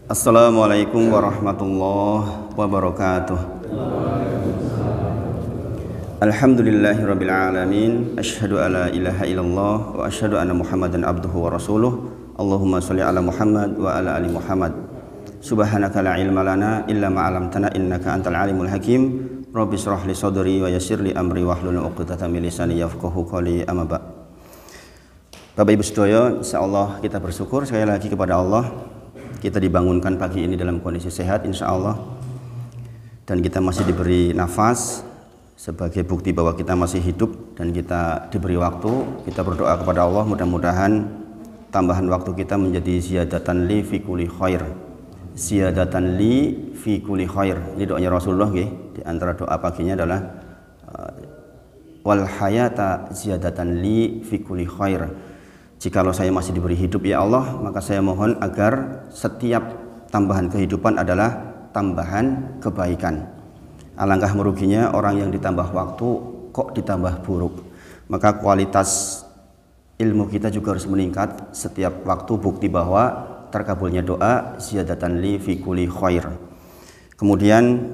Assalamualaikum warahmatullahi wabarakatuh. Alhamdulillahirabbil alamin. Asyhadu alla ilaha illallah wa asyhadu anna Muhammadan abduhu wa rasuluh. Allahumma shalli ala Muhammad wa ala ali Muhammad. Subhanaka la ilma lana illa ma 'allamtana innaka antal alimul hakim. Rabbi shrah li sadri wa yassir li amri wahlul 'uqdatam min lisani yafqahu qawli. Amma ba'd. Bapak Ibu sedaya, insyaallah kita bersyukur sekali lagi kepada Allah. Kita dibangunkan pagi ini dalam kondisi sehat insyaallah. Dan kita masih diberi nafas sebagai bukti bahwa kita masih hidup dan kita diberi waktu. Kita berdoa kepada Allah mudah-mudahan tambahan waktu kita menjadi ziyadatan li fi kulli khair. Ziyadatan li fi kulli khair. Ini doanya Rasulullah nggih. Di antara doa paginya adalah wal hayata ziyadatan li fi kulli khair. Jikalau saya masih diberi hidup ya Allah, maka saya mohon agar setiap tambahan kehidupan adalah tambahan kebaikan. Alangkah meruginya orang yang ditambah waktu kok ditambah buruk. Maka kualitas ilmu kita juga harus meningkat setiap waktu, bukti bahwa terkabulnya doa ziyadatan li fi kulli khair. Kemudian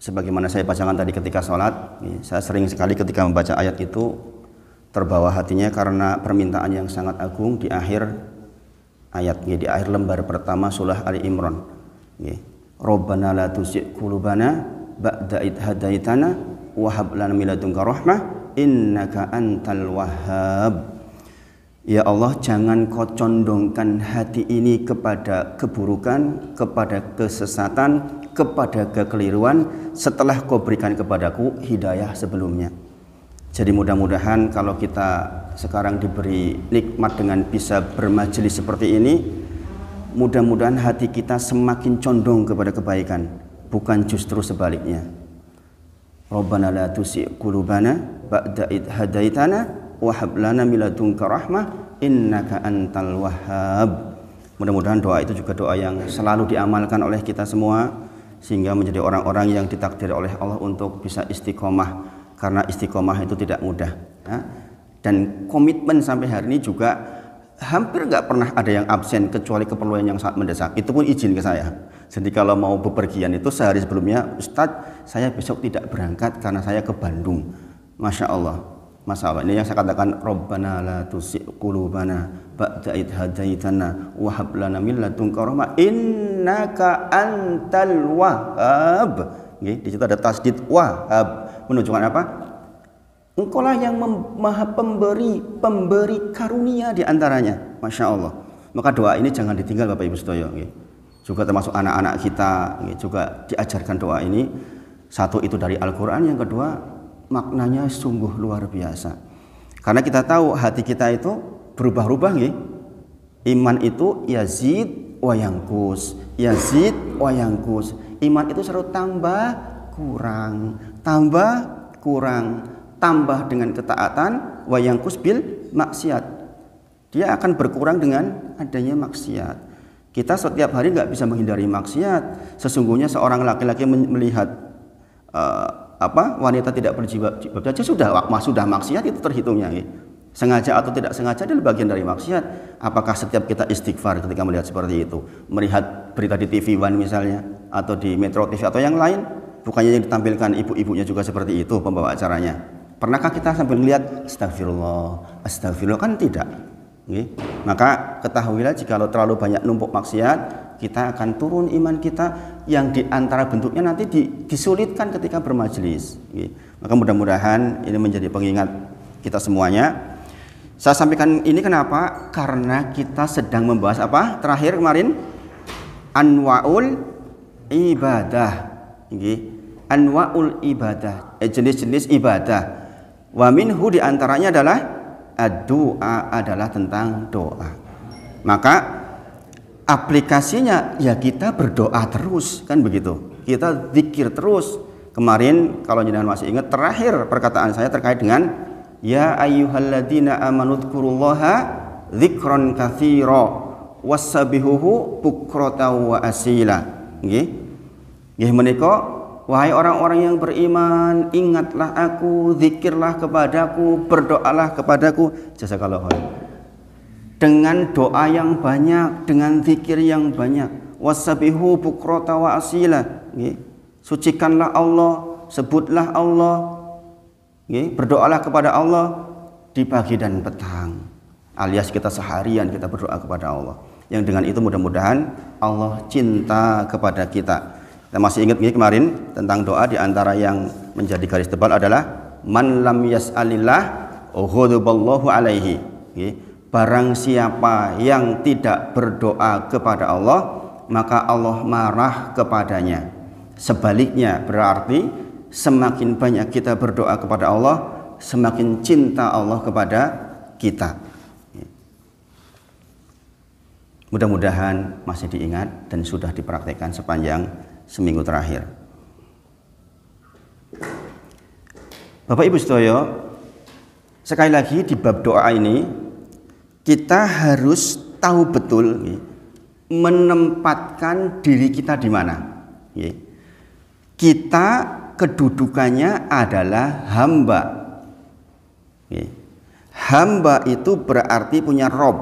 sebagaimana saya bacakan tadi ketika sholat, saya sering sekali ketika membaca ayat itu terbawa hatinya karena permintaan yang sangat agung di akhir ayat, di akhir lembar pertama surah Ali Imran. Rabbana la tuzigh qulubana ba'da idh hadaitana wa hab lana min ladunka rahmah innaka antal wahhab. Ya Allah, jangan kau condongkan hati ini kepada keburukan, kepada kesesatan, kepada kekeliruan setelah kau berikan kepadaku hidayah sebelumnya. Jadi mudah-mudahan kalau kita sekarang diberi nikmat dengan bisa bermajelis seperti ini, mudah-mudahan hati kita semakin condong kepada kebaikan, bukan justru sebaliknya. Rabbana la tuzigh qulubana ba'da idh hadaitana wa hab lana min ladunka rahmah innaka antal wahhab. Mudah-mudahan doa itu juga doa yang selalu diamalkan oleh kita semua sehingga menjadi orang-orang yang ditakdir oleh Allah untuk bisa istiqomah. Karena istiqomah itu tidak mudah ya. Dan komitmen sampai hari ini juga hampir nggak pernah ada yang absen kecuali keperluan yang sangat mendesak. Itu pun izin ke saya. Jadi kalau mau bepergian itu sehari sebelumnya, Ustadz saya besok tidak berangkat karena saya ke Bandung. Masya Allah. Ini yang saya katakan, Rabbana la tuzigh qulubana ba'da idh hadaitana wa hab lana min ladunka rahmah innaka antal wahhab. Di situ ada tasdid wahhab, menunjukkan apa? Engkaulah yang maha pemberi karunia di antaranya. Masya Allah. Maka doa ini jangan ditinggal Bapak Ibu sedaya. Juga termasuk anak-anak kita juga diajarkan doa ini. Satu itu dari Al-Quran, yang kedua maknanya sungguh luar biasa. Karena kita tahu hati kita itu berubah-ubah. Iman itu yazid wa yanqus, yazid wa yanqus. Iman itu selalu tambah kurang, tambah dengan ketaatan, wa yanqus bil maksiat. Dia akan berkurang dengan adanya maksiat. Kita setiap hari nggak bisa menghindari maksiat. Sesungguhnya seorang laki-laki melihat wanita tidak berjilbab saja sudah maksiat, itu terhitungnya. Sengaja atau tidak sengaja adalah bagian dari maksiat. Apakah setiap kita istighfar ketika melihat seperti itu? Melihat berita di TV One misalnya, atau di Metro TV atau yang lain, bukannya yang ditampilkan ibu-ibunya juga seperti itu pembawa acaranya? Pernahkah kita sambil melihat astagfirullah? Kan tidak. Maka ketahuilah jikalau terlalu banyak numpuk maksiat, kita akan turun iman kita, yang diantara bentuknya nanti disulitkan ketika bermajelis. Maka mudah-mudahan ini menjadi pengingat kita semuanya. Saya sampaikan ini kenapa? Karena kita sedang membahas apa? Terakhir kemarin anwaul ibadah. Anwaul ibadah, jenis-jenis ibadah. Wa minhu diantaranya adalah doa, adalah tentang doa. Maka aplikasinya ya kita berdoa terus, kan begitu. Kita zikir terus. Kemarin kalau jenengan masih ingat, terakhir perkataan saya terkait dengan ya ayyuhalladzina amanu dzkurullaha dzikran katsira wassabihuhu bukratan wa asila. Nggih menika, wahai orang-orang yang beriman, ingatlah aku, zikirlah kepadaku, berdoalah kepadaku. Jazakallahu khairan. dengan doa yang banyak, dengan zikir yang banyak. Wassabihu bukrata wa asila. Sucikanlah Allah, sebutlah Allah, berdoalah kepada Allah di pagi dan petang, alias kita seharian kita berdoa kepada Allah. Yang dengan itu mudah-mudahan Allah cinta kepada kita. Kita masih ingat kemarin tentang doa, di antara yang menjadi garis tebal adalah man lam yas'alillah ghadaballahu alaihi. Barang siapa yang tidak berdoa kepada Allah, maka Allah marah kepadanya. Sebaliknya berarti semakin banyak kita berdoa kepada Allah, semakin cinta Allah kepada kita. Mudah-mudahan masih diingat dan sudah dipraktekkan sepanjang seminggu terakhir. Bapak Ibu sedaya, sekali lagi di bab doa ini kita harus tahu betul menempatkan diri kita di mana. Kita kedudukannya adalah hamba. Hamba itu berarti punya Rob,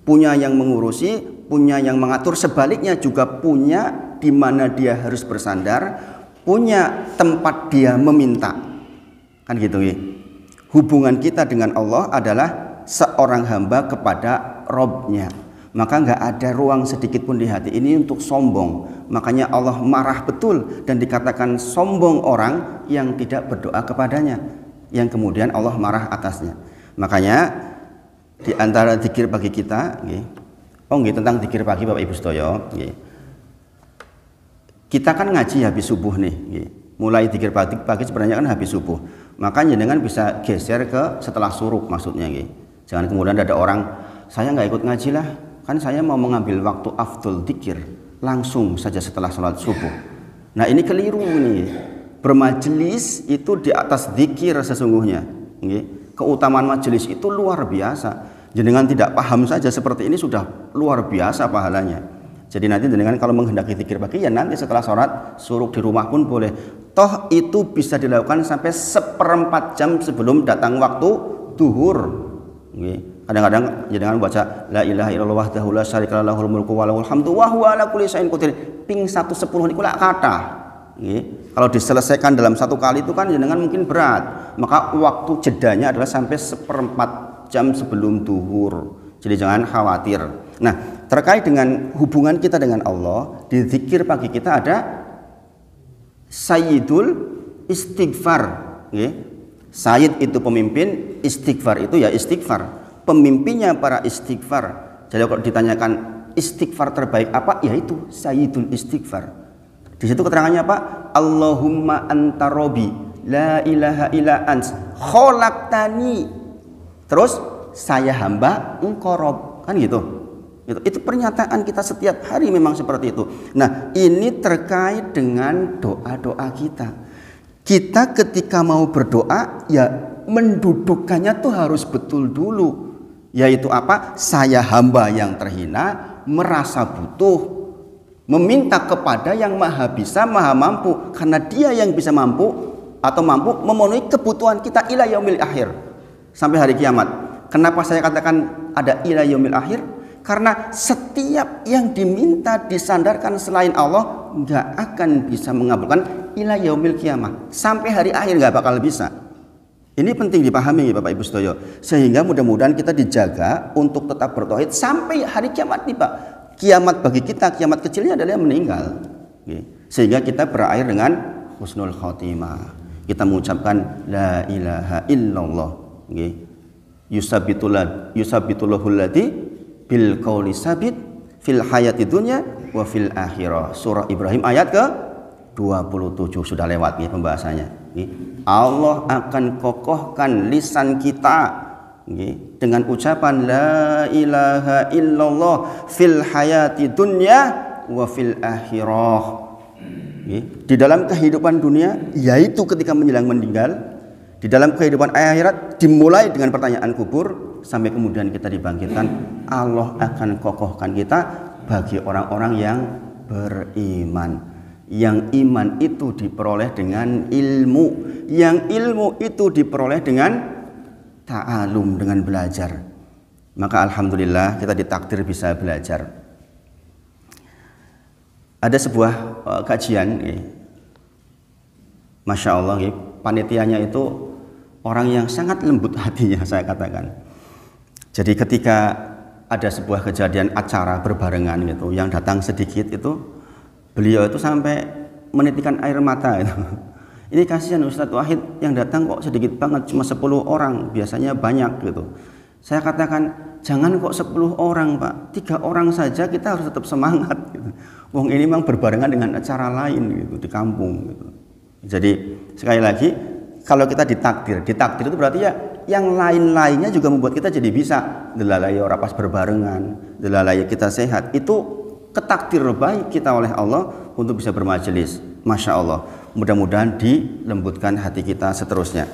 punya yang mengurusi, punya yang mengatur. Sebaliknya juga punya di mana dia harus bersandar, punya tempat dia meminta. Kan gitu ya. Hubungan kita dengan Allah adalah seorang hamba kepada Robnya. Maka nggak ada ruang sedikit pun di hati ini untuk sombong. Makanya Allah marah betul dan dikatakan sombong orang yang tidak berdoa kepadanya, yang kemudian Allah marah atasnya. Makanya di antara zikir pagi kita, tentang zikir pagi Bapak Ibu sedaya, kita kan ngaji habis subuh nih, mulai zikir pagi sebenarnya kan habis subuh. Makanya dengan bisa geser ke setelah suruk maksudnya. Jangan kemudian ada orang, saya nggak ikut ngaji lah, kan saya mau mengambil waktu afdol zikir langsung saja setelah sholat subuh. Nah ini keliru nih. Bermajelis itu di atas zikir sesungguhnya. Keutamaan majelis itu luar biasa. Jenengan tidak paham saja seperti ini sudah luar biasa pahalanya. Jadi nanti jenengan kalau menghendaki zikir pagi ya nanti setelah sholat suruk di rumah pun boleh. Toh itu bisa dilakukan sampai 1/4 jam sebelum datang waktu duhur. Kadang-kadang jenengan baca la ilaha illallah wahdahu la syarika lahul mulku wa lahul hamdu wa huwa ala kulli syai'in qadir. Ping 1/10 niku lak kathah. Kalau diselesaikan dalam satu kali itu kan jenengan mungkin berat. Maka waktu jedanya adalah sampai 1/4 jam sebelum duhur. Jadi jangan khawatir. Nah, terkait dengan hubungan kita dengan Allah, di zikir pagi kita ada Sayyidul Istighfar. Sayyid itu pemimpin, istighfar itu ya istighfar. Pemimpinnya para istighfar. Jadi kalau ditanyakan istighfar terbaik apa? Yaitu Sayyidul Istighfar. Di situ keterangannya apa? Allahumma anta robbi la ilaha illa ants khalaqtani. Terus saya hamba engkau Rob. Kan gitu. Itu pernyataan kita setiap hari memang seperti itu. Nah, ini terkait dengan doa-doa kita. Kita ketika mau berdoa ya mendudukkannya tuh harus betul dulu. Yaitu apa? Saya hamba yang terhina, merasa butuh, meminta kepada yang maha bisa, maha mampu. Karena dia yang bisa mampu atau mampu memenuhi kebutuhan kita ila yaumil akhir, sampai hari kiamat. Kenapa saya katakan ada ila yaumil akhir? Karena setiap yang diminta disandarkan selain Allah nggak akan bisa mengabulkan ila yaumil kiamah. Sampai hari akhir nggak bakal bisa. Ini penting dipahami Bapak Ibu sedaya. Sehingga mudah-mudahan kita dijaga untuk tetap bertauhid sampai hari kiamat nih Pak. Kiamat bagi kita, kiamat kecilnya adalah yang meninggal. Sehingga kita berakhir dengan husnul khotimah. Kita mengucapkan la ilaha illallah. Yusabbitullahul ladzi bil qauli sabit fil hayati dunya wa fil akhirah. Surah Ibrahim ayat ke 27 sudah lewat nih pembahasannya. Allah akan kokohkan lisan kita dengan ucapan la ilaha illallah fil hayati dunya wa fil akhirah. Di dalam kehidupan dunia yaitu ketika menjelang meninggal, di dalam kehidupan akhirat dimulai dengan pertanyaan kubur sampai kemudian kita dibangkitkan. Allah akan kokohkan kita bagi orang-orang yang beriman. Yang iman itu diperoleh dengan ilmu, yang ilmu itu diperoleh dengan ta'alum, dengan belajar. Maka alhamdulillah kita ditakdir bisa belajar. Ada sebuah kajian, Masya Allah, panitianya itu orang yang sangat lembut hatinya, saya katakan. Jadi ketika ada sebuah kejadian acara berbarengan gitu, yang datang sedikit itu, beliau itu sampai menitikan air mata itu. Ini kasihan Ustadz Wahid yang datang kok sedikit banget, cuma 10 orang, biasanya banyak gitu. Saya katakan, jangan kok 10 orang Pak, 3 orang saja kita harus tetap semangat gitu. Wong ini memang berbarengan dengan acara lain gitu di kampung gitu. Jadi sekali lagi, kalau kita ditakdir itu berarti ya yang lain-lainnya juga membuat kita jadi bisa. Delalai orang pas berbarengan, delalai kita sehat, itu ketakdir baik kita oleh Allah untuk bisa bermajelis. Masya Allah, mudah-mudahan dilembutkan hati kita seterusnya.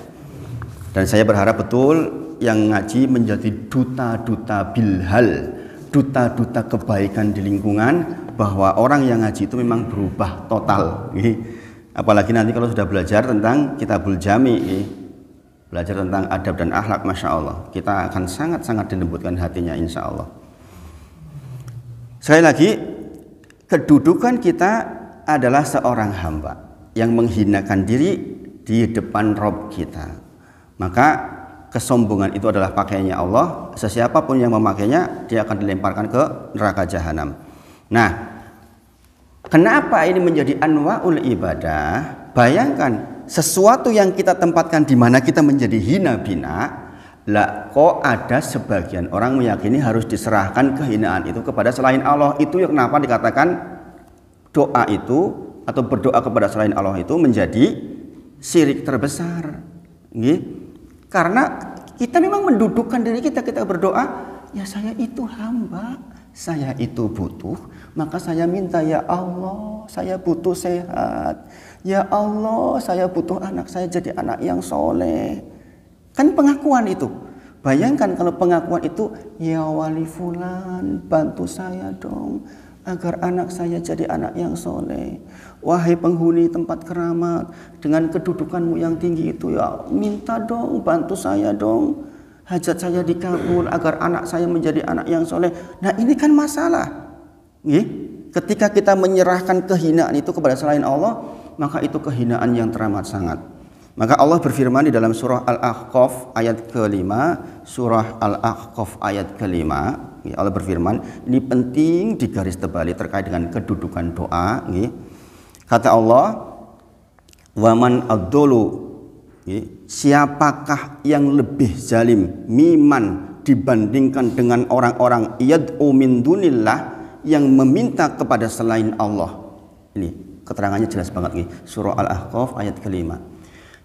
Dan saya berharap betul yang ngaji menjadi duta-duta bilhal, duta-duta kebaikan di lingkungan, bahwa orang yang ngaji itu memang berubah total. Apalagi nanti kalau sudah belajar tentang Kitabul Jami, belajar tentang adab dan akhlak, Masya Allah, kita akan sangat-sangat dilembutkan hatinya insya Allah. Sekali lagi, kedudukan kita adalah seorang hamba yang menghinakan diri di depan Rob kita. Maka kesombongan itu adalah pakaiannya Allah. Sesiapapun yang memakainya, dia akan dilemparkan ke neraka jahanam. Nah, kenapa ini menjadi anwa'ul ibadah? Bayangkan, sesuatu yang kita tempatkan di mana kita menjadi hina bina, lah kok ada sebagian orang meyakini harus diserahkan kehinaan itu kepada selain Allah. Itu yang kenapa dikatakan doa itu atau berdoa kepada selain Allah itu menjadi syirik terbesar. Karena kita memang mendudukkan diri kita berdoa, ya saya itu hamba, saya itu butuh, maka saya minta, ya Allah saya butuh sehat, ya Allah saya butuh anak saya jadi anak yang soleh. Kan pengakuan itu. Bayangkan kalau pengakuan itu, ya wali fulan bantu saya dong agar anak saya jadi anak yang soleh. Wahai penghuni tempat keramat, dengan kedudukanmu yang tinggi itu, ya minta dong, bantu saya dong, hajat saya dikabul agar anak saya menjadi anak yang soleh. Nah ini kan masalah. Ketika kita menyerahkan kehinaan itu kepada selain Allah, maka itu kehinaan yang teramat sangat. Maka Allah berfirman di dalam surah Al-Ahqaf ayat ke-5, surah Al-Ahqaf ayat ke-5, Allah berfirman, ini penting digaris tebali terkait dengan kedudukan doa. Kata Allah, waman ad-dulu, siapakah yang lebih zalim miman dibandingkan dengan orang-orang yad'u min dunillah, yang meminta kepada selain Allah. Ini keterangannya jelas banget nih, surah Al-Ahqaf ayat ke-5.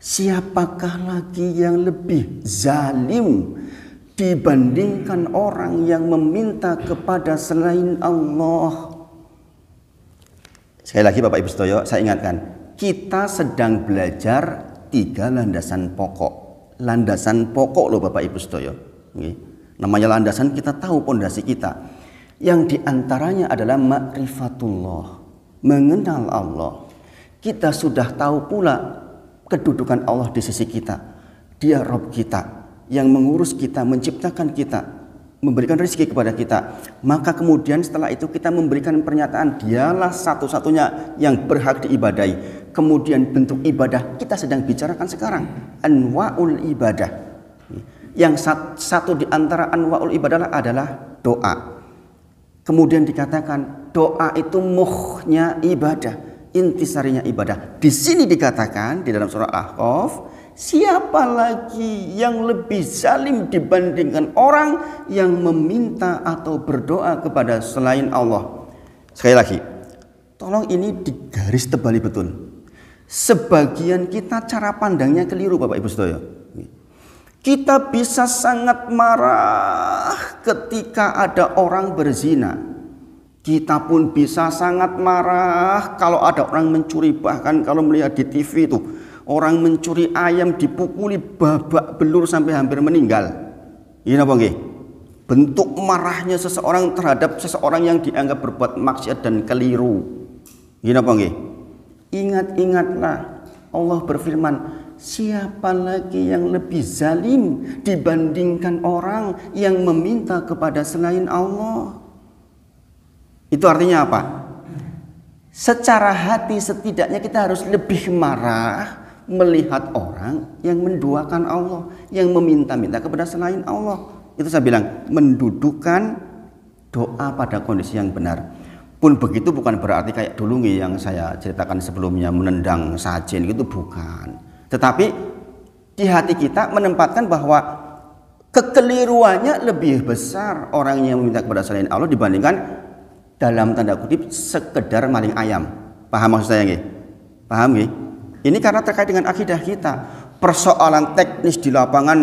Siapakah lagi yang lebih zalim dibandingkan orang yang meminta kepada selain Allah? Sekali lagi Bapak Ibu Sedoyo, saya ingatkan, kita sedang belajar 3 landasan pokok. Landasan pokok loh Bapak Ibu Sedoyo. Namanya landasan, kita tahu pondasi kita. Yang diantaranya adalah ma'rifatullah, mengenal Allah. Kita sudah tahu pula kedudukan Allah di sisi kita. Dia Rabb kita, yang mengurus kita, menciptakan kita, memberikan rezeki kepada kita. Maka kemudian setelah itu kita memberikan pernyataan, dialah satu-satunya yang berhak diibadahi. Kemudian bentuk ibadah kita sedang bicarakan sekarang, anwa'ul ibadah. Yang satu di antara anwa'ul ibadah adalah doa. Kemudian dikatakan doa itu muhnya ibadah, intisarinya ibadah. Di sini dikatakan di dalam surah Al-Ahqaf, siapa lagi yang lebih zalim dibandingkan orang yang meminta atau berdoa kepada selain Allah? Sekali lagi, tolong ini digaris tebali betul. Sebagian kita cara pandangnya keliru Bapak Ibu Sedoyo. Kita bisa sangat marah ketika ada orang berzina. Kita pun bisa sangat marah kalau ada orang mencuri. Bahkan kalau melihat di TV itu, orang mencuri ayam dipukuli babak belur sampai hampir meninggal. Ini apa nggih? Bentuk marahnya seseorang terhadap seseorang yang dianggap berbuat maksiat dan keliru. Ini apa nggih? Ingat-ingatlah, Allah berfirman, siapa lagi yang lebih zalim dibandingkan orang yang meminta kepada selain Allah? Itu artinya apa? Secara hati setidaknya kita harus lebih marah melihat orang yang menduakan Allah, yang meminta-minta kepada selain Allah. Itu saya bilang mendudukan doa pada kondisi yang benar. Pun begitu bukan berarti kayak dulu yang saya ceritakan sebelumnya menendang sajen, gitu bukan. Tetapi di hati kita menempatkan bahwa kekeliruannya lebih besar orang yang meminta kepada selain Allah dibandingkan dalam tanda kutip sekedar maling ayam. Paham maksud saya nggih? Paham nggih? Ini karena terkait dengan akidah kita. Persoalan teknis di lapangan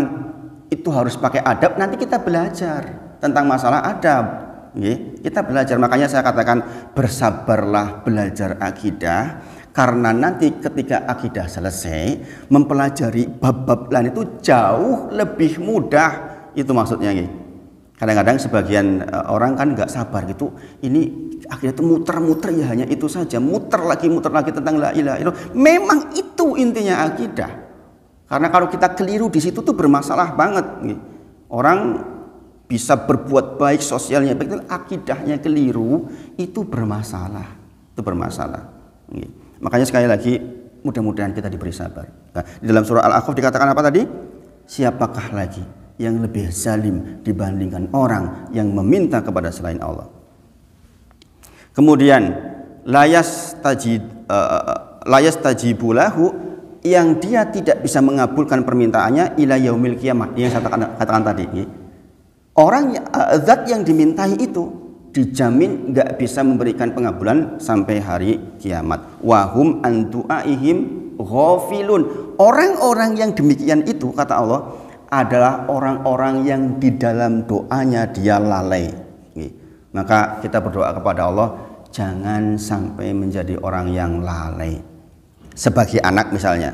itu harus pakai adab, nanti kita belajar tentang masalah adab. Kita belajar, makanya saya katakan bersabarlah belajar akidah, karena nanti ketika akidah selesai mempelajari bab-bab lain itu jauh lebih mudah. Itu maksudnya nih. Kadang-kadang sebagian orang kan nggak sabar gitu, ini akidah itu muter-muter ya, hanya itu saja, muter lagi tentang la ilaha illallah. Memang itu intinya akidah, karena kalau kita keliru di situ tuh bermasalah banget nih. Orang bisa berbuat baik, sosialnya baik, akidahnya keliru, itu bermasalah. Makanya sekali lagi mudah-mudahan kita diberi sabar. Nah, di dalam surah Al-Ahqaf dikatakan apa tadi? Siapakah lagi yang lebih zalim dibandingkan orang yang meminta kepada selain Allah? Kemudian layas tajibulahu, yang dia tidak bisa mengabulkan permintaannya ila yaumil qiyamah, yang saya katakan tadi. Orang zat yang dimintai itu dijamin nggak bisa memberikan pengabulan sampai hari kiamat. Wahum an du'aihim ghafilun. Orang-orang yang demikian itu, kata Allah, adalah orang-orang yang di dalam doanya dia lalai. Maka kita berdoa kepada Allah, jangan sampai menjadi orang yang lalai. Sebagai anak misalnya,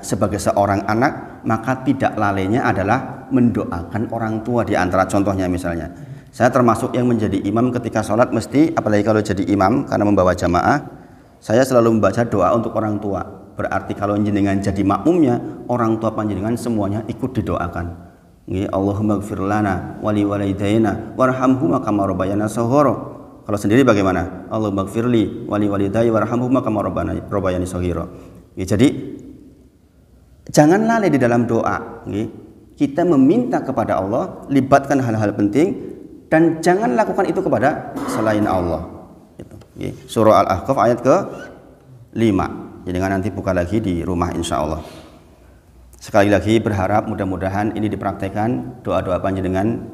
sebagai seorang anak, maka tidak lalainya adalah mendoakan orang tua. Di antara contohnya misalnya, saya termasuk yang menjadi imam ketika sholat mesti, apalagi kalau jadi imam karena membawa jamaah, saya selalu membaca doa untuk orang tua. Berarti kalau jenengan jadi makmumnya, orang tua panjenengan semuanya ikut didoakan. Allahumma gfir lana wali walidayna warhamhuma kama rabbayana shaghira. Kalau sendiri bagaimana? Allahumma gfirli wali walidayya warhamhuma kama rabbayani shaghira. Jadi jangan lalai di dalam doa. Kita meminta kepada Allah, libatkan hal-hal penting, dan jangan lakukan itu kepada selain Allah. Surah Al-Ahqaf ayat ke-5. Jadi nanti buka lagi di rumah insya Allah. Sekali lagi berharap mudah-mudahan ini dipraktekkan, doa-doa panjenengan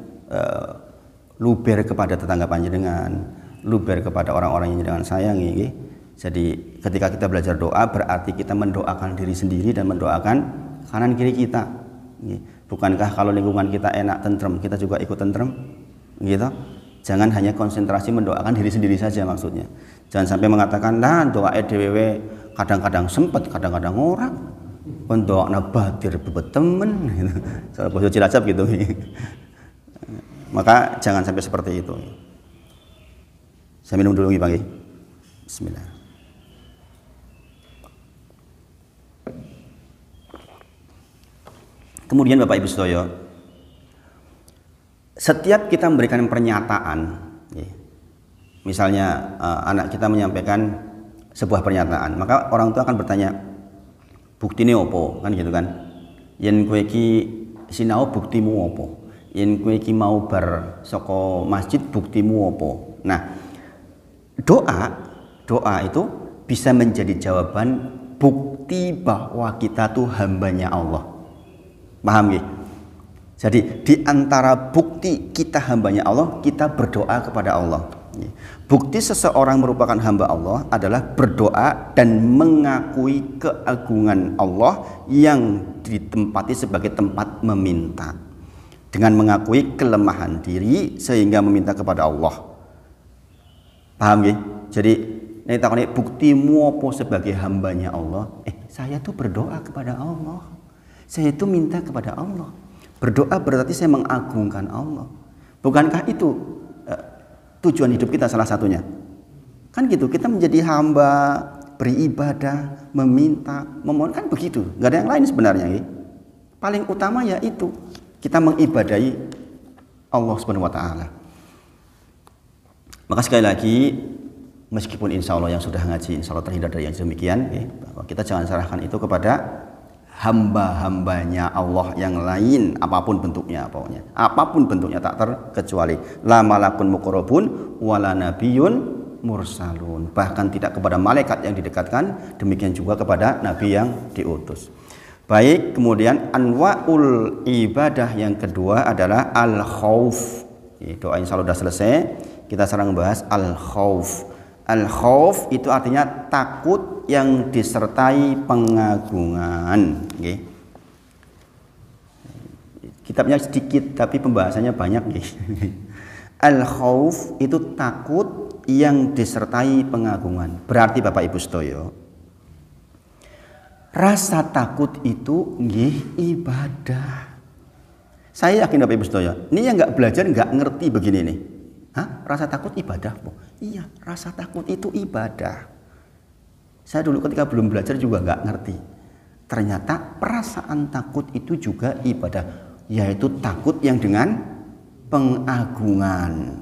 luber kepada tetangga panjenengan, luber kepada orang-orang yang jenengan sayangi. Jadi ketika kita belajar doa berarti kita mendoakan diri sendiri dan mendoakan kanan kiri kita. Bukankah kalau lingkungan kita enak, tentrem, kita juga ikut tentrem? Gitu. Jangan hanya konsentrasi mendoakan diri sendiri saja maksudnya. Jangan sampai mengatakan, nah doa EDWW kadang-kadang sempat, kadang-kadang orang. Pendoa batir bebet temen, gitu. Soal bahasa Cilacap gitu. Maka jangan sampai seperti itu. Saya minum dulu pagi. Bismillah. Kemudian Bapak Ibu sedaya, setiap kita memberikan pernyataan, misalnya anak kita menyampaikan sebuah pernyataan, maka orang tua akan bertanya, buktine opo, kan gitu kan? Yen kowe iki sinau buktimu opo? Yen kowe iki mau bar saka masjid buktimu opo? Nah, doa itu bisa menjadi jawaban bukti bahwa kita tuh hambanya Allah. Paham nggih? Jadi di antara bukti kita hambanya Allah, kita berdoa kepada Allah. Bukti seseorang merupakan hamba Allah adalah berdoa dan mengakui keagungan Allah yang ditempati sebagai tempat meminta, dengan mengakui kelemahan diri sehingga meminta kepada Allah. Paham nggih? Jadi nek takone buktimu apa sebagai hambanya Allah? Saya tuh berdoa kepada Allah. Saya itu minta kepada Allah. Berdoa berarti saya mengagungkan Allah. Bukankah itu tujuan hidup kita salah satunya? Kan gitu, kita menjadi hamba beribadah, meminta, memohon, kan begitu. Nggak ada yang lain sebenarnya. Paling utama ya itu, kita mengibadahi Allah Subhanahu wa Ta'ala. Maka sekali lagi, meskipun insya Allah yang sudah ngaji, insya Allah terhindar dari yang demikian, bahwa kita jangan serahkan itu kepada hamba-hambanya Allah yang lain, apapun bentuknya, pokoknya apapun bentuknya tak terkecuali. La malakun muqarrabun wala nabiyyun mursalun, bahkan tidak kepada malaikat yang didekatkan, demikian juga kepada nabi yang diutus. Baik, kemudian anwaul ibadah yang kedua adalah al-khauf. Doa insya Allah sudah selesai. Kita sekarang bahas al-khauf. Al-khauf itu artinya takut yang disertai pengagungan. Kitabnya sedikit tapi pembahasannya banyak. Al-khauf itu takut yang disertai pengagungan. Berarti Bapak Ibu sedaya, rasa takut itu ibadah. Saya yakin Bapak Ibu sedaya, ini yang nggak belajar nggak ngerti begini nih. Hah? Rasa takut ibadah? Iya, rasa takut itu ibadah. Saya dulu ketika belum belajar juga nggak ngerti. Ternyata perasaan takut itu juga ibadah, yaitu takut yang dengan pengagungan.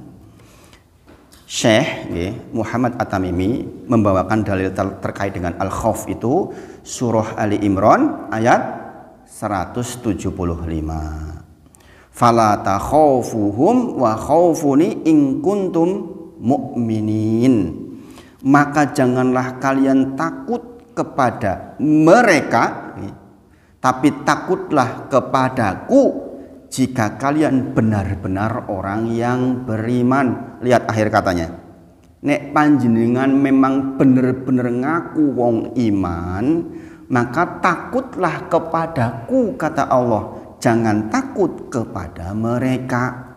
Syekh Muhammad At-Tamimi membawakan dalil terkait dengan al-khauf itu surah Ali Imran ayat 175. Fala takhaufuhum wa khaufuni in kuntum mu'minin. Maka janganlah kalian takut kepada mereka, tapi takutlah kepadaku jika kalian benar-benar orang yang beriman. Lihat akhir katanya. Nek panjenengan memang benar-benar ngaku wong iman, maka takutlah kepadaku, kata Allah. Jangan takut kepada mereka.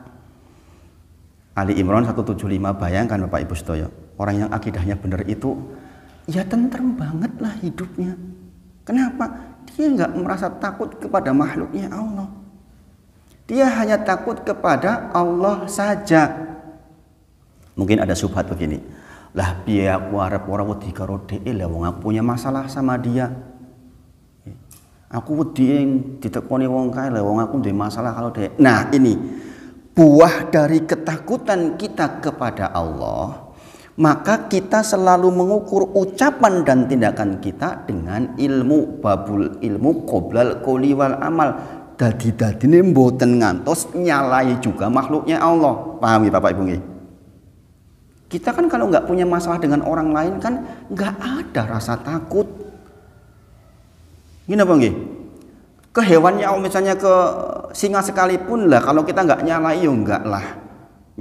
Ali Imran 175. Bayangkan Bapak Ibu sedaya, orang yang akidahnya benar itu ya tentrem banget lah hidupnya. Kenapa? Dia nggak merasa takut kepada makhluknya Allah. Dia hanya takut kepada Allah saja. Mungkin ada subhat begini, lah biaya aku arep ora wedi karo dhek lah wong aku punya masalah sama dia. Aku wedi ditekoni wong kae lah wong aku duwe masalah kalau dhek. Nah, ini buah dari ketakutan kita kepada Allah. Maka kita selalu mengukur ucapan dan tindakan kita dengan ilmu. Babul ilmu qoblal qouli wal amal. Dadi-dadine mboten ngantos nyalai juga makhluknya Allah. Pahami Bapak Ibu nggih? Kita kan kalau nggak punya masalah dengan orang lain kan nggak ada rasa takut. Gini apa nggih? Ke hewannya Allah, misalnya ke singa sekalipun lah, kalau kita nggak nyalai ya enggak lah.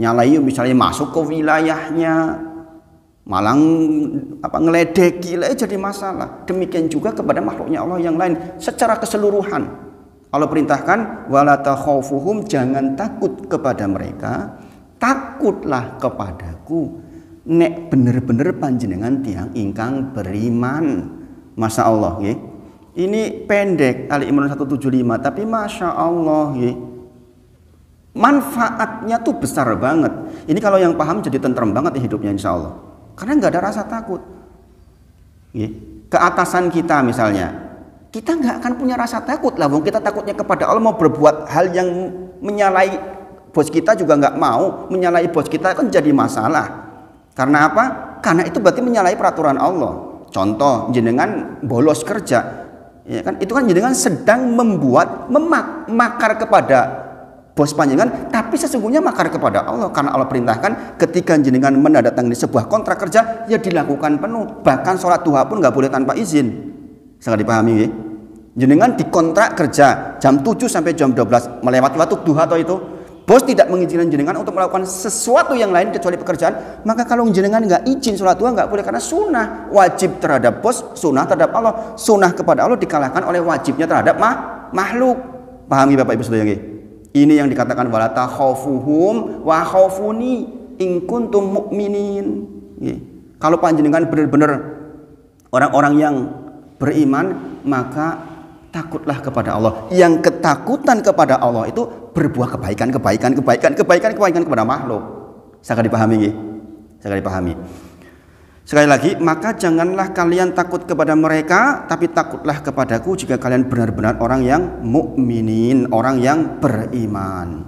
Nyalai ya misalnya masuk ke wilayahnya, malah ngeledeki lah jadi masalah. Demikian juga kepada makhluknya Allah yang lain secara keseluruhan. Allah perintahkan wala takhaufuhum, jangan takut kepada mereka, takutlah kepadaku. Nek bener-bener panjenengan tiang ingkang beriman. Masya Allah ya. Ini pendek Ali Imran 175, tapi Masya Allah ya. Manfaatnya tuh besar banget. Ini kalau yang paham jadi tentrem banget di hidupnya insya Allah. Karena nggak ada rasa takut ya. Keatasan kita misalnya, kita nggak akan punya rasa takut lah. Kita takutnya kepada Allah, mau berbuat hal yang menyalahi bos kita juga nggak mau. Menyalahi bos kita kan jadi masalah. Karena apa? Karena itu berarti menyalahi peraturan Allah. Contoh, jenengan bolos kerja, ya kan? Itu kan jenengan sedang membuat makar kepada bos panjenengan, tapi sesungguhnya makar kepada Allah. Karena Allah perintahkan ketika jenengan menandatangani sebuah kontrak kerja, ya dilakukan penuh. Bahkan sholat duha pun nggak boleh tanpa izin. Sangat dipahami ya? Jenengan dikontrak kerja jam 7 sampai jam 12 melewati waktu duha atau itu, bos tidak mengizinkan jenengan untuk melakukan sesuatu yang lain kecuali pekerjaan, maka kalau jenengan nggak izin sholat duha nggak boleh, karena sunnah wajib terhadap bos, sunnah terhadap Allah. Sunnah kepada Allah dikalahkan oleh wajibnya terhadap makhluk. Pahami Bapak Ibu saudara? Ini yang dikatakan wala takhaufuhum wa khaufuni in kuntum mu'minin. Kalau panjenengan benar-benar orang-orang yang beriman, maka takutlah kepada Allah. Yang ketakutan kepada Allah itu berbuah kebaikan kepada makhluk. Sangat dipahami nggih? Sangat dipahami. Sekali lagi, maka janganlah kalian takut kepada mereka, tapi takutlah kepadaku jika kalian benar-benar orang yang mukminin, orang yang beriman.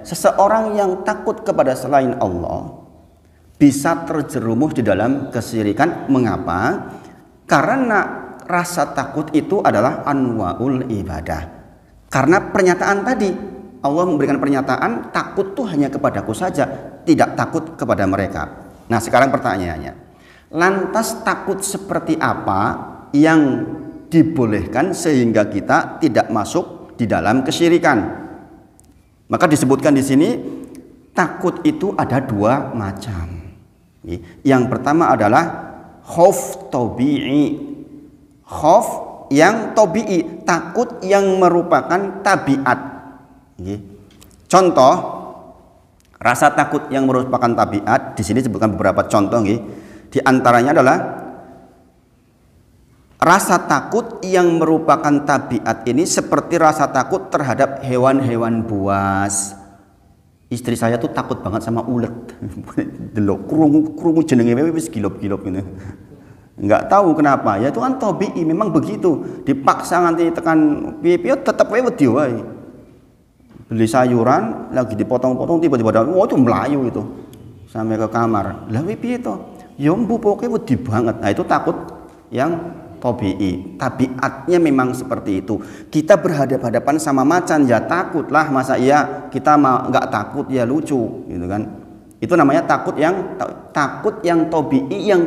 Seseorang yang takut kepada selain Allah bisa terjerumus di dalam kesyirikan. Mengapa? Karena rasa takut itu adalah anwaul ibadah. Karena pernyataan tadi, Allah memberikan pernyataan takut tuh hanya kepadaku saja, tidak takut kepada mereka. Nah, sekarang pertanyaannya, lantas takut seperti apa yang dibolehkan sehingga kita tidak masuk di dalam kesyirikan? Maka disebutkan di sini takut itu ada dua macam. Yang pertama adalah khauf tabi'i. Khauf yang tabi'i, takut yang merupakan tabiat. Contoh rasa takut yang merupakan tabiat, di sini disebutkan beberapa contoh. Di antaranya adalah rasa takut yang merupakan tabiat ini seperti rasa takut terhadap hewan-hewan buas. Istri saya tuh takut banget sama ulet. Delok krungu jenenge wis gilop-gilop gitu. Enggak tahu kenapa. Ya itu kan tabi'i, memang begitu. Dipaksa nganti tekan piye-piye tetep wedi wae. Beli sayuran lagi dipotong-potong tiba-tiba itu melayu itu sampai ke kamar. Lah piye to? Ya mbu pokoknya wedi banget. Nah itu takut yang tabi'i. Tabiatnya memang seperti itu. Kita berhadapan-hadapan sama macan ya takutlah, masa iya kita nggak takut, ya lucu gitu kan. Itu namanya takut yang tabi'i, yang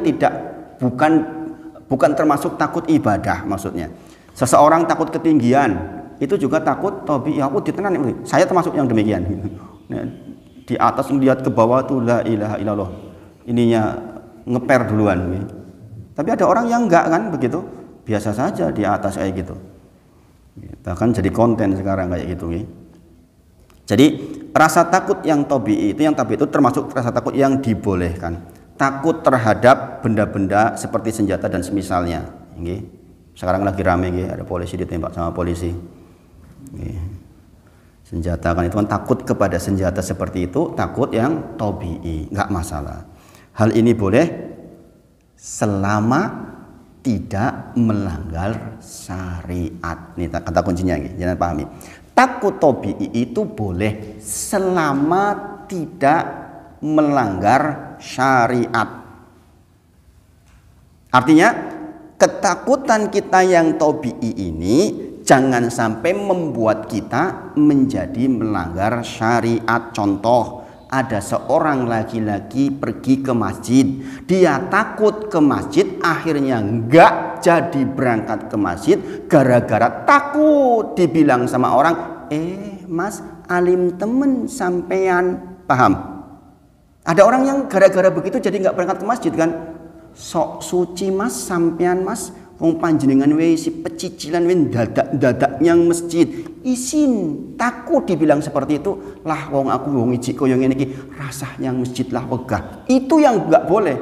bukan termasuk takut ibadah maksudnya. Seseorang takut ketinggian itu juga takut tabi'i. Aku ditenan, saya termasuk yang demikian. Di atas melihat ke bawah tuh la ilaha illallah. Ininya ngeper duluan. Tapi ada orang yang enggak kan begitu, biasa saja di atas kayak gitu. Kita kan jadi konten sekarang kayak gitu. Jadi rasa takut yang tabi'i itu termasuk rasa takut yang dibolehkan. Takut terhadap benda-benda seperti senjata dan semisalnya. Sekarang lagi rame ada polisi ditembak sama polisi. Senjata kan itu kan takut kepada senjata seperti itu, takut yang tabi'i, enggak masalah. Hal ini boleh selama tidak melanggar syariat. Ini kata kuncinya, jangan pahami. Takut tabi'i itu boleh selama tidak melanggar syariat. Artinya ketakutan kita yang tabi'i ini jangan sampai membuat kita menjadi melanggar syariat. Contoh, ada seorang laki-laki pergi ke masjid, dia takut ke masjid, akhirnya enggak jadi berangkat ke masjid gara-gara takut dibilang sama orang, mas alim temen sampean. Paham? Ada orang yang gara-gara begitu jadi enggak berangkat ke masjid kan. Sok suci mas sampean mas, wong panjenengan we si pecicilan we dadak yang masjid. Isin takut dibilang seperti itu. Lah wong aku wong ijik koyo ngene iki, rasah yang masjid lah wegah. Itu yang enggak boleh.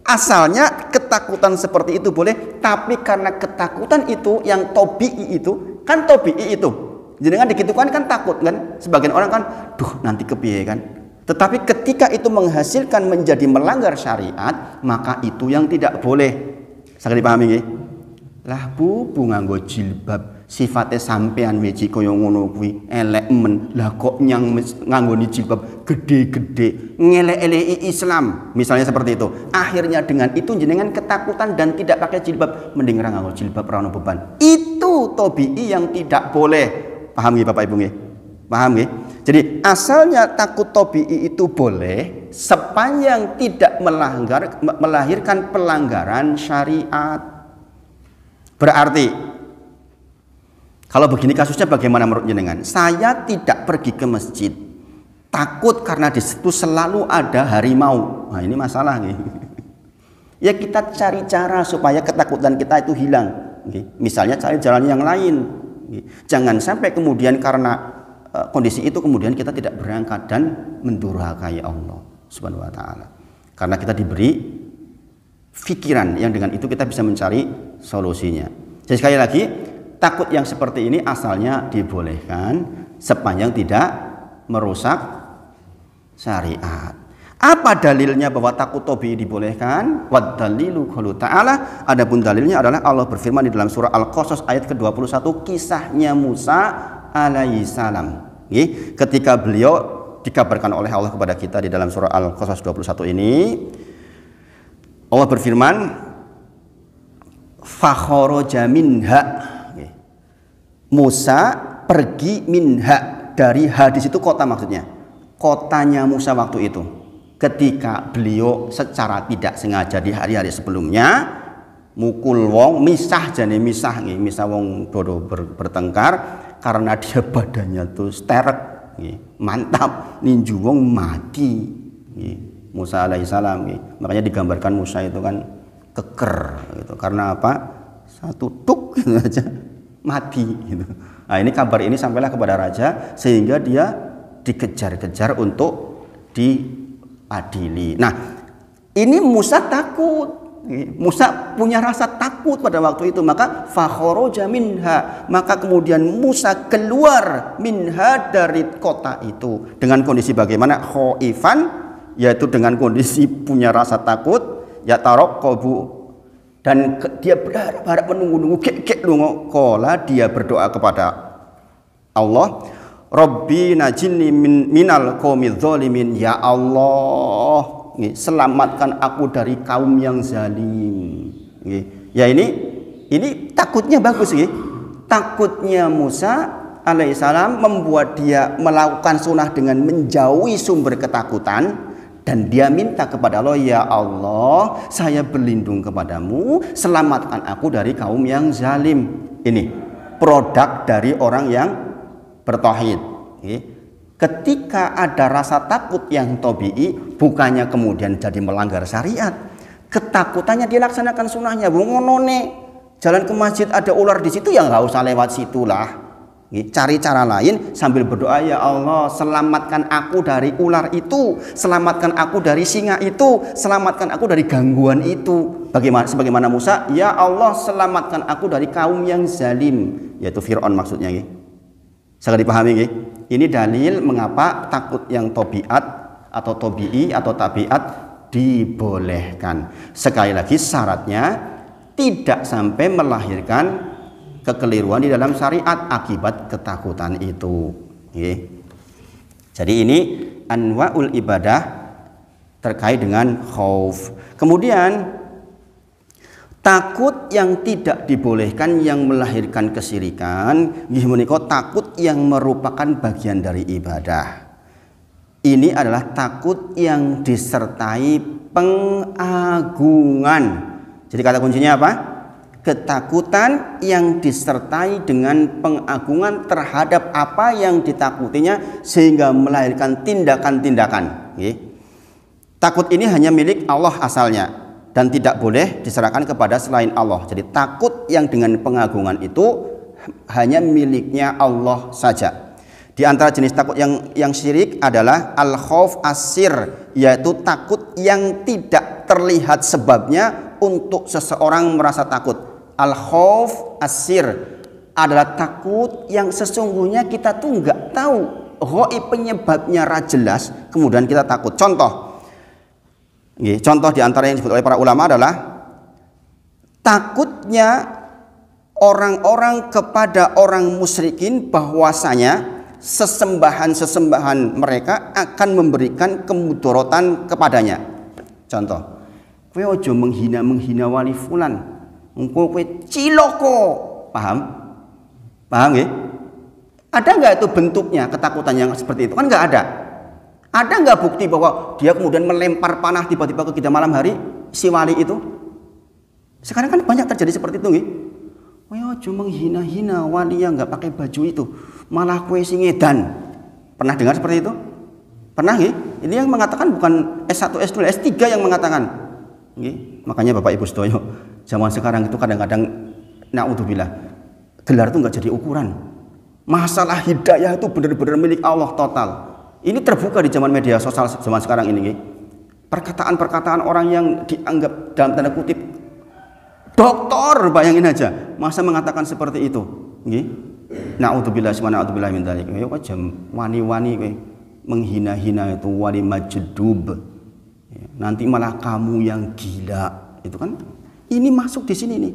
Asalnya ketakutan seperti itu boleh, tapi karena ketakutan itu yang tabi'i itu, kan tabi'i itu. Jenengan digitukan kan takut kan? Sebagian orang kan, duh nanti kepiye kan? Tetapi ketika itu menghasilkan menjadi melanggar syariat, maka itu yang tidak boleh. Saged dipahami nggih? Lah bu nganggo jilbab, sifatnya sampean weji kaya ngono kuwi elek men. Lah kok nyang nganggoni jilbab gede-gede, ngelek-eleki Islam, misalnya seperti itu. Akhirnya dengan itu jenengan ketakutan dan tidak pakai jilbab, mending ra nganggo jilbab ra ono beban. Itu tabi'i yang tidak boleh. Paham nggih Bapak Ibu nggih? Paham nggih? Jadi asalnya takut tabi'i itu boleh sepanjang tidak melahirkan pelanggaran syariat. Berarti kalau begini kasusnya bagaimana menurut jenengan? Saya tidak pergi ke masjid, takut karena di situ selalu ada harimau. Nah ini masalah nih. Ya kita cari cara supaya ketakutan kita itu hilang. Misalnya cari jalan yang lain. Jangan sampai kemudian karena kondisi itu kemudian kita tidak berangkat dan mendurhakai Allah Subhanahu wa taala. Karena kita diberi pikiran yang dengan itu kita bisa mencari solusinya. Jadi sekali lagi, takut yang seperti ini asalnya dibolehkan sepanjang tidak merusak syariat. Apa dalilnya bahwa takut tabii dibolehkan? Wad dalilu qaulu ta'ala, adapun dalilnya adalah Allah berfirman di dalam surah Al-Qasas ayat ke-21, kisahnya Musa alaihissalam. Ketika beliau dikabarkan oleh Allah kepada kita di dalam surah Al-Qasas 21 ini, Allah berfirman, fa kharaja minha. Musa pergi minha, dari hadis itu kota maksudnya. Kotanya Musa waktu itu. Ketika beliau secara tidak sengaja di hari-hari sebelumnya mukul wong, misah wong dodo bertengkar karena dia badannya tuh sterek, mantap, ninju wong mati. Musa alaihissalam, makanya digambarkan Musa itu kan keker gitu. Karena apa? Satu tuk gitu aja mati gitu. Nah, ini kabar ini sampailah kepada raja sehingga dia dikejar-kejar untuk diadili. Nah, ini Musa takut. Musa punya rasa takut pada waktu itu, maka fakharaja minha, maka kemudian Musa keluar minha dari kota itu dengan kondisi bagaimana? Khaifan, yaitu dengan kondisi punya rasa takut, ya taraqqabu, dan dia berharap menunggu kek lunga. Dia berdoa kepada Allah, Rabbi najini minal qaumidz zalimin, ya Allah, selamatkan aku dari kaum yang zalim. Ya ini takutnya bagus, takutnya Musa alaihissalam membuat dia melakukan sunnah dengan menjauhi sumber ketakutan. Dan dia minta kepada Allah, ya Allah, saya berlindung kepadamu, selamatkan aku dari kaum yang zalim. Ini produk dari orang yang bertauhid. Ketika ada rasa takut yang tabii, bukannya kemudian jadi melanggar syariat. Ketakutannya dilaksanakan sunnahnya. Ngonone jalan ke masjid ada ular di situ, ya nggak usah lewat situlah. Cari cara lain sambil berdoa, ya Allah, selamatkan aku dari ular itu, selamatkan aku dari singa itu, selamatkan aku dari gangguan itu. Sebagaimana Musa, ya Allah, selamatkan aku dari kaum yang zalim, yaitu Fir'aun maksudnya. Sangat dipahami. Ini dalil mengapa takut yang tabiat atau tabii atau tabiat dibolehkan. Sekali lagi syaratnya tidak sampai melahirkan kekeliruan di dalam syariat akibat ketakutan itu. Jadi ini anwaul ibadah terkait dengan khauf. Kemudian takut yang tidak dibolehkan yang melahirkan kesyirikan, takut yang merupakan bagian dari ibadah. Ini adalah takut yang disertai pengagungan. Jadi kata kuncinya apa? Ketakutan yang disertai dengan pengagungan terhadap apa yang ditakutinya sehingga melahirkan tindakan-tindakan. Takut ini hanya milik Allah asalnya dan tidak boleh diserahkan kepada selain Allah. Jadi takut yang dengan pengagungan itu hanya miliknya Allah saja. Di antara jenis takut yang syirik adalah al-khauf asir, yaitu takut yang tidak terlihat sebabnya untuk seseorang merasa takut. Al-khauf asir adalah takut yang sesungguhnya kita tuh nggak tahu ghaib penyebabnya jelas, kemudian kita takut. Contoh di antara yang disebut oleh para ulama adalah takutnya orang-orang kepada orang musyrikin bahwasanya sesembahan mereka akan memberikan kemudaratan kepadanya. Contoh, kowe ojo menghina wali fulan. Engko kowe ciloko, paham nggih? Ada nggak itu bentuknya ketakutan yang seperti itu? Kan nggak ada. Ada nggak bukti bahwa dia kemudian melempar panah tiba-tiba ke kita malam hari si wali itu? Sekarang kan banyak terjadi seperti itu, nggih. Kowe ojo menghina wali yang nggak pakai baju itu, malah kowe sing edan. Pernah dengar seperti itu? Pernah, nggih? Ini yang mengatakan bukan S1, S2, S3 yang mengatakan. Nggih. Makanya Bapak Ibu sedoyo, zaman sekarang itu kadang-kadang naudzubillah, gelar itu nggak jadi ukuran. Masalah hidayah itu benar-benar milik Allah total. Ini terbuka di zaman media sosial zaman sekarang ini. Perkataan-perkataan orang yang dianggap dalam tanda kutip doktor, bayangin aja, masa mengatakan seperti itu. Naudzubillah min dzalik. Wani-wani menghina-hina itu wali majdub. nanti malah kamu yang gila. Itu kan ini masuk di sini nih.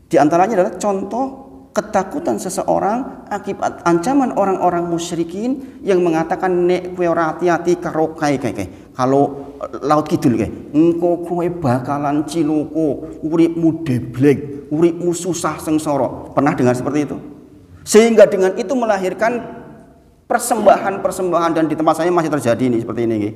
Di antaranya adalah contoh ketakutan seseorang akibat ancaman orang-orang musyrikin yang mengatakan nek kowe ora hati-hati karo kae kalau laut kidul engko kowe bakalan ciloko, uripmu deblek, uripmu susah sengsara. Pernah dengar seperti itu? Sehingga dengan itu melahirkan persembahan-persembahan, dan di tempat saya masih terjadi ini seperti ini.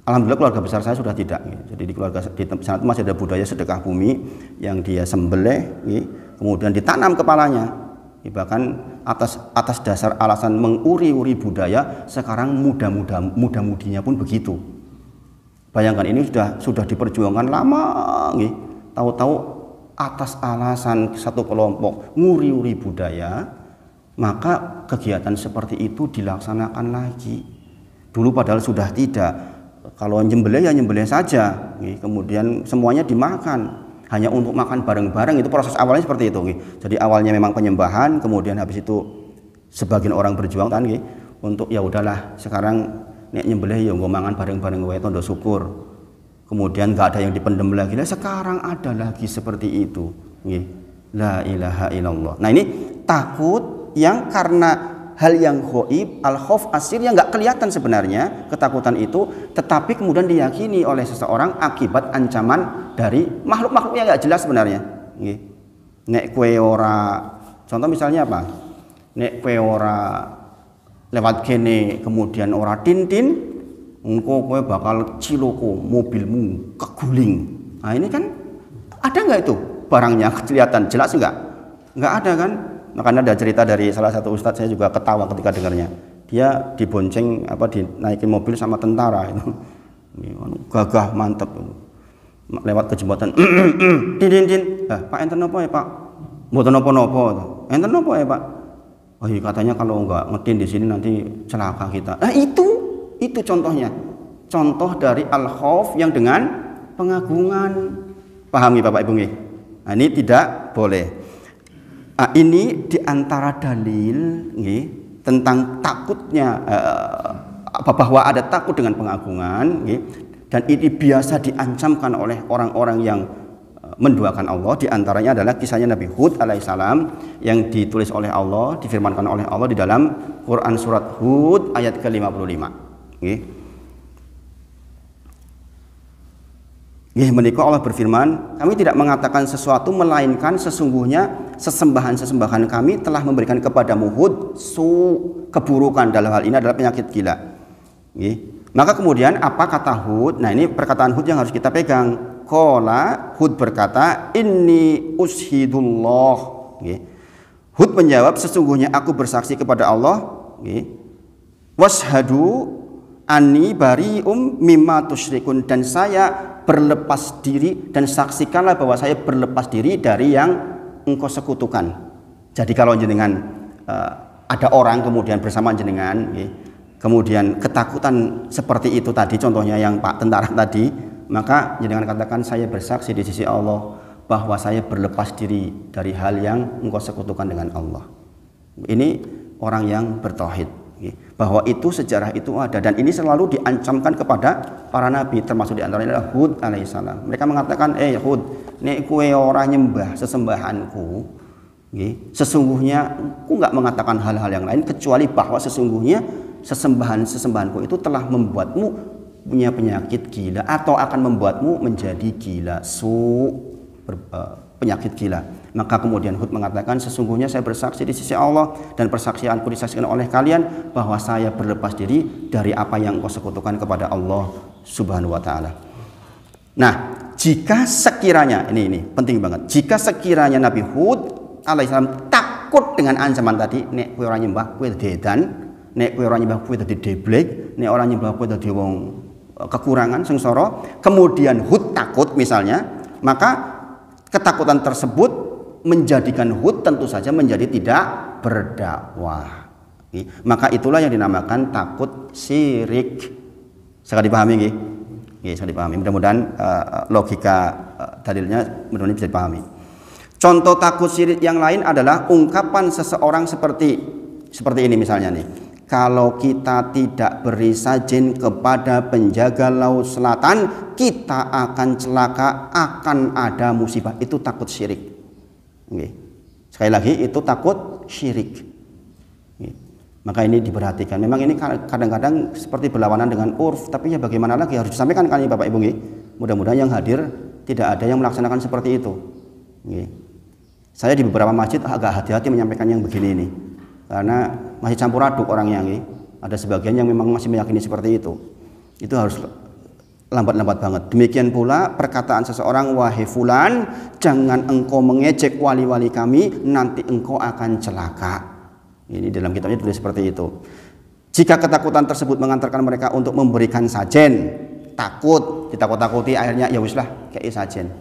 Alhamdulillah keluarga besar saya sudah tidak. Jadi di keluarga di sana itu masih ada budaya sedekah bumi yang dia sembelih, kemudian ditanam kepalanya. Bahkan atas dasar alasan menguri-uri budaya, sekarang muda-mudinya pun begitu. Bayangkan ini sudah diperjuangkan lama, tahu-tahu atas alasan satu kelompok nguri-uri budaya, maka kegiatan seperti itu dilaksanakan lagi. Dulu padahal sudah tidak. Kalau nyembelih ya nyembelih saja, kemudian semuanya dimakan, hanya untuk makan bareng-bareng. Itu proses awalnya seperti itu. Jadi awalnya memang penyembahan, kemudian habis itu sebagian orang berjuang kan, untuk ya udahlah sekarang nek nyembelih ya nggo mangan bareng-bareng wae tondo syukur. Kemudian nggak ada yang dipendem lagi. Nah, sekarang ada lagi seperti itu. La ilaha illallah. Nah ini takut yang karena hal yang ghaib, al-khauf asir yang nggak kelihatan sebenarnya ketakutan itu, tetapi kemudian diyakini oleh seseorang akibat ancaman dari makhluk-makhluk yang nggak jelas sebenarnya. Nek kue ora, contoh misalnya apa? Nek kue ora lewat kene kemudian ora tintin, engko kue bakal ciloko, mobilmu keguling. Nah ini kan ada nggak itu barangnya kelihatan jelas nggak? Nggak ada kan? Makanya ada cerita dari salah satu ustadz, saya juga ketawa ketika dengarnya. Dia dibonceng dinaikin mobil sama tentara itu. Gagah mantep. Lewat ke jembatan. Din. Pak enten apa ya, Pak? Mboten napa-napa. Enten apa ya, Pak? Oh, iya, katanya kalau enggak ngetin di sini nanti celaka kita. Nah, itu contohnya. Contoh dari al-khauf yang dengan pengagungan. Pahami Bapak Ibu nggih? Nah, ini tidak boleh. Ini diantara dalil tentang takutnya bahwa ada takut dengan pengagungan, dan ini biasa diancamkan oleh orang-orang yang menduakan Allah. Diantaranya adalah kisahnya Nabi Hud alaihissalam yang ditulis oleh Allah, difirmankan oleh Allah di dalam Quran surat Hud ayat ke-55. Menika Allah berfirman, kami tidak mengatakan sesuatu melainkan sesungguhnya sesembahan-sesembahan kami telah memberikan kepadamu Hud keburukan. Dalam hal ini adalah penyakit gila. Maka kemudian apa kata Hud? Nah ini perkataan Hud yang harus kita pegang. Qala, Hud berkata, inni ushidullah. Hud menjawab, sesungguhnya aku bersaksi kepada Allah. Washhadu ani bari'um mimma tusyrikun, dan saya berlepas diri, dan saksikanlah bahwa saya berlepas diri dari yang engkau sekutukan. Jadi kalau jenengan ada orang kemudian bersama jenengan, kemudian ketakutan seperti itu tadi, contohnya yang Pak tentara tadi, maka jenengan katakan saya bersaksi di sisi Allah bahwa saya berlepas diri dari hal yang engkau sekutukan dengan Allah. Ini orang yang bertauhid. Bahwa itu sejarah itu ada, dan ini selalu diancamkan kepada para nabi, termasuk diantaranya adalah Hud alaihissalam. Mereka mengatakan, Hud, nek kue ora nyembah sesembahanku, sesungguhnya aku nggak mengatakan hal-hal yang lain kecuali bahwa sesungguhnya sesembahanku itu telah membuatmu punya penyakit gila atau akan membuatmu menjadi gila, penyakit gila. Maka kemudian Hud mengatakan, sesungguhnya saya bersaksi di sisi Allah dan persaksianku disaksikan oleh kalian bahwa saya berlepas diri dari apa yang engkau sekutukan kepada Allah Subhanahu wa taala. Nah, jika sekiranya ini penting banget. Jika sekiranya Nabi Hud alaihissalam takut dengan ancaman tadi, nek kowe ora nyembah kowe dedan, nek kowe ora nyembah kowe dadi deblek, nek ora nyembah kowe dadi wong kekurangan sengsara, kemudian Hud takut misalnya, maka ketakutan tersebut menjadikan Hud tentu saja menjadi tidak berdakwah. Maka itulah yang dinamakan takut syirik. Sekali dipahami nggih? Sekali dipahami. Mudah-mudahan logika dalilnya mudah-mudahan bisa dipahami. Contoh takut syirik yang lain adalah ungkapan seseorang seperti ini misalnya nih. kalau kita tidak beri sajen kepada penjaga laut selatan, kita akan celaka, akan ada musibah. Itu takut syirik. Sekali lagi, itu takut syirik. Maka ini diperhatikan. Memang ini kadang-kadang seperti berlawanan dengan urf, tapi ya bagaimana lagi, harus disampaikan kali Bapak Ibu. Mudah-mudahan yang hadir tidak ada yang melaksanakan seperti itu. Saya di beberapa masjid agak hati-hati menyampaikan yang begini ini, karena masih campur aduk orangnya. Ada sebagian yang memang masih meyakini seperti itu. Itu harus lambat-lambat banget. Demikian pula perkataan seseorang, wahai fulan, jangan engkau mengejek wali-wali kami, nanti engkau akan celaka. Ini dalam kitabnya tulis seperti itu. Jika ketakutan tersebut mengantarkan mereka untuk memberikan sajen, takut, ditakut-takuti, akhirnya ya wislah kayak sajen.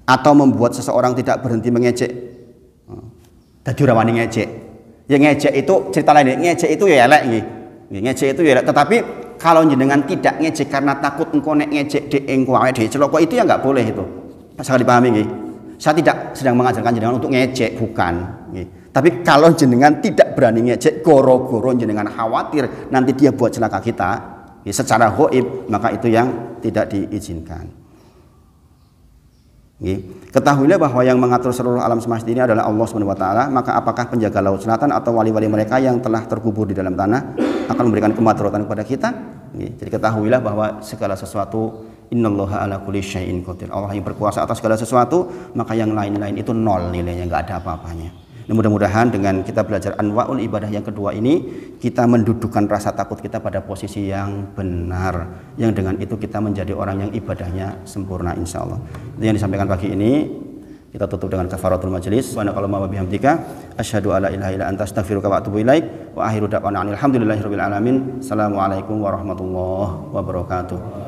Atau membuat seseorang tidak berhenti mengejek. Dadi ora wani ngejek. Ya ngejek itu cerita lain, ngejek itu ya elek nggih. Ngejek itu ya elek, tetapi kalau jenengan tidak ngejek karena takut engkau nek ngejek dek engkau awake dhewe celaka, itu ya enggak boleh itu. Sangat dipahami nggih. Saya tidak sedang mengajarkan jenengan untuk ngejek, bukan nggih. Tapi kalau jenengan tidak berani ngejek goro-goro jenengan khawatir nanti dia buat celaka kita secara gaib, maka itu yang tidak diizinkan. Ketahuilah bahwa yang mengatur seluruh alam semesta ini adalah Allah Subhanahu wa taala, maka apakah penjaga laut selatan atau wali-wali mereka yang telah terkubur di dalam tanah akan memberikan kemadaratan kepada kita? Jadi ketahuilah bahwa segala sesuatu, innallaha ala kulli syai'in qadir. Allah yang berkuasa atas segala sesuatu, maka yang lain-lain itu nol nilainya, enggak ada apa-apanya. Nah, mudah-mudahan dengan kita belajar anwa'ul ibadah yang kedua ini, kita mendudukkan rasa takut kita pada posisi yang benar, yang dengan itu kita menjadi orang yang ibadahnya sempurna insyaallah. Itu yang disampaikan pagi ini. Kita tutup dengan kafaratul majelis. Wa naqallama bihamdika asyhadu alla ilaha illa anta astaghfiruka wa atubu ilaik wa akhiru da'wana alhamdulillahirabbil alamin. Assalamualaikum warahmatullahi wabarakatuh.